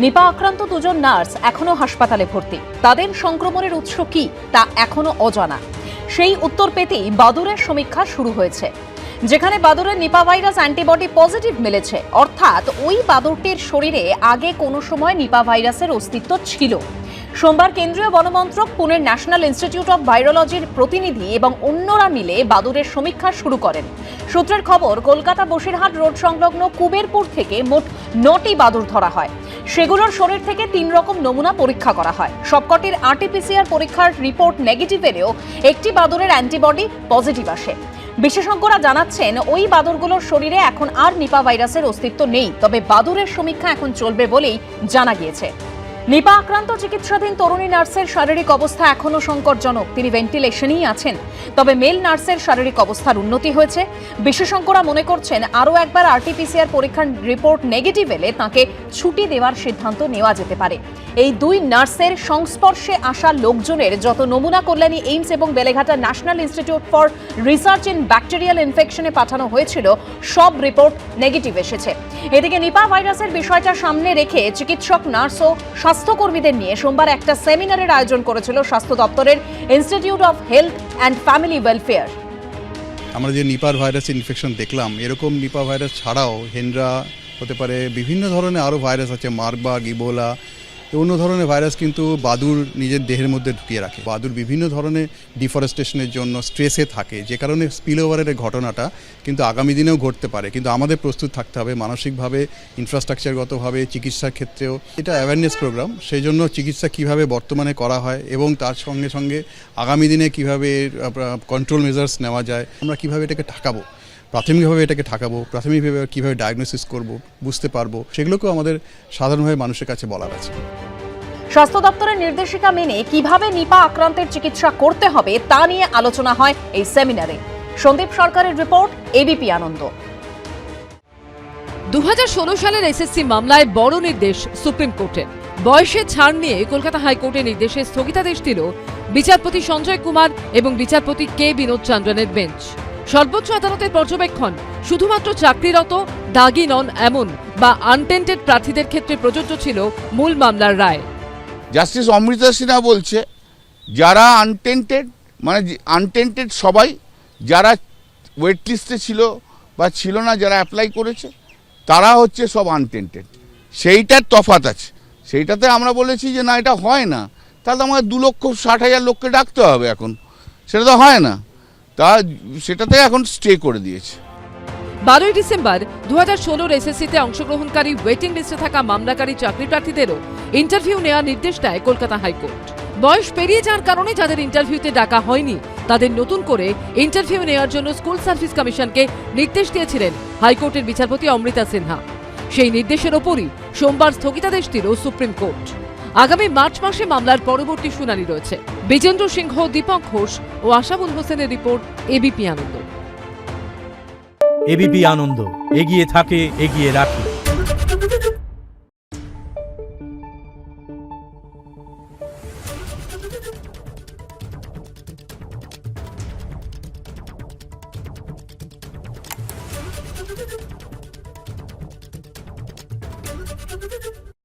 নিপা আক্রান্ত দুজন নার্স এখনো হাসপাতালে ভর্তি। তাদের সংক্রমণের উৎস কি তা এখনো অজানা। সেই উত্তর পেতেই বাদুড়ের সমীক্ষা শুরু হয়েছে, যেখানে বাদুড়ের নিপা ভাইরাস অ্যান্টিবডি পজিটিভ মিলেছে। অর্থাৎ ওই বাদুড়টির শরীরে আগে কোনো সময় নিপা ভাইরাসের অস্তিত্ব ছিল। সোমবার কেন্দ্রীয় বনমন্ত্রক, পুনের ন্যাশনাল ইনস্টিটিউট অফ ভাইরোলজির প্রতিনিধি এবং অন্যরা মিলে বাদুড়ের সমীক্ষা শুরু করেন। সূত্রের খবর, কলকাতা বসিরহাট রোড সংলগ্ন কুবেরপুর থেকে মোট 9টি বাদুড় ধরা হয়। সেগুলোর শরীর থেকে 3 রকম নমুনা পরীক্ষা করা হয়। সবকটির RT-PCR পরীক্ষার রিপোর্ট নেগেটিভ এলেও একটি বাদুড়ের অ্যান্টিবডি পজিটিভ আসে। বিশেষজ্ঞরা জানাচ্ছেন, ওই বাদুড়গুলোর শরীরে এখন আর নিপা ভাইরাসের অস্তিত্ব নেই। তবে বাদুড়ের সমীক্ষা এখন চলবে বলেই জানা গিয়েছে। নিপা আক্রান্ত চিকিৎসাধীন তরুণী নার্সের শারীরিক অবস্থা এখনো সংকটজনক। তিনি ভেন্টিলেশনেই আছেন। তবে মেল নার্সের শারীরিক অবস্থার উন্নতি হয়েছে। বিশেষজ্ঞরা মনে করছেন, আরও একবার RT-PCR পরীক্ষার রিপোর্ট নেগেটিভ এলে তাঁকে ছুটি দেওয়ার সিদ্ধান্ত নেওয়া যেতে পারে। এই দুই নার্সের সংস্পর্শে আসা লোকজনের যত নমুনা কল্যাণী এইমস এবং Beleghata national institute for research in bacterial ইনফেকশনে পাঠানো হয়েছিল, সব রিপোর্ট নেগেটিভ এসেছে। এদিকে নিপা ভাইরাসের বিষয়টা সামনে রেখে চিকিৎসক, নার্স ও স্বাস্থ্যকর্মীদের নিয়ে সোমবার একটা সেমিনারের আয়োজন করেছিল স্বাস্থ্য দপ্তরের institute of health and family welfare. আমরা যে নিপার ভাইরাস ইনফেকশন দেখলাম, এরকম নিপা ভাইরাস ছাড়াও হেনরা হতে পারে, বিভিন্ন ধরনের আরও ভাইরাস আছে, মার্বার্গ, ইবোলা, অন্য ধরনের ভাইরাস কিন্তু বাদুড় নিজের দেহের মধ্যে ঢুকিয়ে রাখে। বাদুড় বিভিন্ন ধরনের ডিফরেস্টেশনের জন্য স্ট্রেসে থাকে, যে কারণে স্পিল ওভারের ঘটনাটা কিন্তু আগামী দিনেও ঘটতে পারে। কিন্তু আমাদের প্রস্তুত থাকতে হবে মানসিকভাবে, ইনফ্রাস্ট্রাকচারগতভাবে, চিকিৎসার ক্ষেত্রেও। এটা অ্যাওয়ারনেস প্রোগ্রাম, সেই জন্য চিকিৎসা কিভাবে বর্তমানে করা হয় এবং তার সঙ্গে সঙ্গে আগামী দিনে কিভাবে কন্ট্রোল মেজার্স নেওয়া যায়, আমরা কিভাবে এটাকে ঠেকাবো, প্রাথমিকভাবে কীভাবে ডায়াগনোসিস করব, বুঝতে পারবো, সেগুলোকেও আমাদের সাধারণভাবে মানুষের কাছে বলার আছে। স্বাস্থ্য দপ্তরের নির্দেশিকা মেনে কিভাবে নিপা আক্রান্তের চিকিৎসা করতে হবে তা নিয়ে আলোচনা হয় এই সেমিনারে। সন্দীপ সরকারের রিপোর্ট, এবিপি আনন্দ। 2016 সালের SSC মামলায় বড় নির্দেশ সুপ্রিম কোর্টের। বয়সে ছাড় নিয়ে কলকাতা হাইকোর্টের নির্দেশে স্থগিতাদেশ দিল বিচারপতি সঞ্জয় কুমার এবং বিচারপতি কে বিনোদ চন্দ্রনের বেঞ্চ। সর্বোচ্চ আদালতের পর্যবেক্ষণ, শুধুমাত্র চাকরিরত, দাগি নন এমন বা আনটেন্টেড প্রার্থীদের ক্ষেত্রে প্রযোজ্য ছিল মূল মামলার রায়। জাস্টিস অমৃতা সিনহা বলছে, যারা আনটেন্টেড, মানে আনটেন্টেড সবাই, যারা ওয়েট লিস্টে ছিল বা ছিল না, যারা অ্যাপ্লাই করেছে, তারা হচ্ছে সব আনটেন্টেড। সেইটার তফাৎ আছে। সেইটাতে আমরা বলেছি যে না, এটা হয় না, তাহলে আমাদের 2,60,000 লোককে ডাকতে হবে। এখন সেটা তো হয় না, তা সেটাতে এখন স্টে করে দিয়েছে। 12 ডিসেম্বর 2016 SSCতে অংশগ্রহণকারী ওয়েটিং লিস্টে থাকা মামলাকারী চাকরি প্রার্থীদেরও ইন্টারভিউ নেওয়ার নির্দেশ দেয় কলকাতা হাইকোর্ট। বয়স পেরিয়ে যাওয়ার কারণে যাদের ইন্টারভিউতে ডাকা হয়নি, তাদের নতুন করে ইন্টারভিউ নেওয়ার জন্য স্কুল সার্ভিস কমিশনকে নির্দেশ দিয়েছিলেন হাইকোর্টের বিচারপতি অমৃতা সিনহা। সেই নির্দেশের ওপরই সোমবার স্থগিতাদেশ দিল সুপ্রিম কোর্ট। আগামী মার্চ মাসে মামলার পরবর্তী শুনানি রয়েছে। বিজেন্দ্র সিংহ, দীপক ঘোষ ও আশাবুল হোসেনের রিপোর্ট, এবিপি আনন্দ। এবিপি আনন্দ, এগিয়ে থাকে, এগিয়ে রাখে।